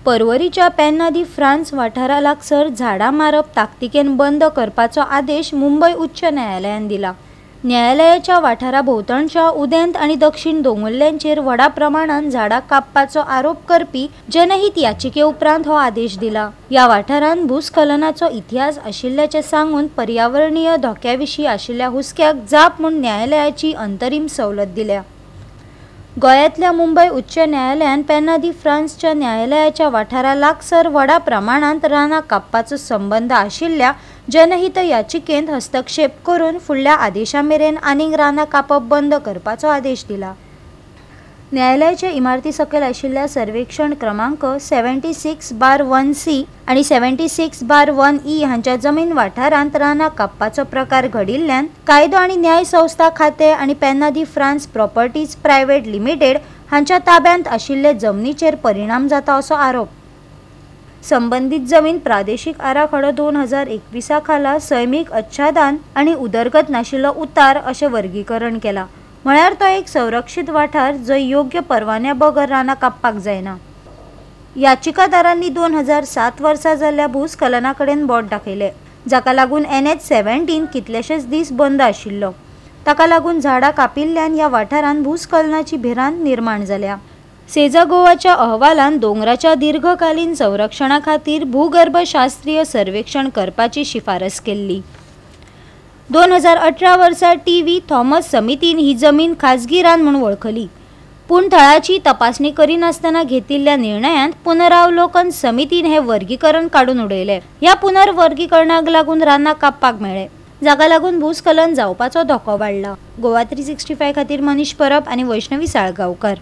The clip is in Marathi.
पर्वरीच्या पेन नदी फ्रांस वाठारा लागसार झाडां मारप ताकतिकेन बंद करपाचो आदेश मुंबय उच्च न्यायालयान दिला। न्यायालयाच्या वाठारा भोंवतणच्या उदेंत आनी दक्षिण दोंगुल्ल्यांचेर व्हडा प्रमाणात झाडां कापपाचो आरोप करपी जनहित याचिके उपरांत हो आदेश दिला। ह्या वाठारांत भूस्खलनाचो इतिहास आशिल्ल्याचे सांगून पर्यावरणीय धोक्याविशीं आशिल्ल्या हुस्क्याक जाप म्हूण न्यायालयाची अंतरीम सवलत दिल्या। गोंयांतल्या मुंबय उच्च न्यायालयान पेन नदी फ्रांसच्या न्यायालयाच्या वाठारा लागसार व्हडा प्रमाणात रानां कापपाचो संबंध आशिल्ल्या जनहित याचिकेंत हस्तक्षेप करून फुडल्या आदेशा मेरेन आनीक रानां कापप बंद करपाचो आदेश दिला। न्यायालयाचे इमारती सकयल आशिल्ल्या सर्वेक्षण क्रमांक 76/1C आणि 76/1E हांच्या जमीन वाठारांत रानां कापपाचो प्रकार घडिल्ल्यान कायदो आनी न्याय संस्था खाते आनी पेन नदी फ्रांस प्रॉपर्टीज प्रायव्हेट लिमिटेड हांच्या ताब्यांत आशिल्ले जमनीचेर परिणाम जाता असो आरोप। संबंधित जमीन प्रादेशीक आराखडो 2021 खाला सैमीक अच्छादन आनी उदरगत नाशिल्लो उतार अशें वर्गीकरण केला। म्हळ्यार तो एक संरक्षीत वाठार जंय योग्य परवान्या बगर रानां कापपाक जायना। याचिकादारांनी 2007 वर्सा जाल्ल्या भूस्खलना कडेन बोट दाखयले, जाका लागून NH-17 कितलेशेच दीस बंद आशिल्लो। ताका लागून झाडां कापिल्ल्यान ह्या वाठारांत भूस्खलनाची भिरांत निर्माण जाल्या। सेजागोवाच्या अहवालान दोंगराच्या दीर्घकालीन संरक्षणा खातीर भूगर्भशास्त्रीय सर्वेक्षण करपाची शिफारस केल्ली। 2018 वर्सा TV थॉमस समितीन ही जमीन खाजगी रान म्हूण वळखली, पूण थळाची तपासणी करिनासतना घेतिल्ल्या निर्णयांत पुनरावलोकन समितीन हे वर्गीकरण काडून उडयले। ह्या पुनर्वर्गीकरणाक लागून रानां कापपाक मेळ्ळे, जाका लागून भूस्खलन जावपाचो धोको वाडला। गोवा 365 खातीर मनीष परब आनी वैष्णवी साळगांवकर।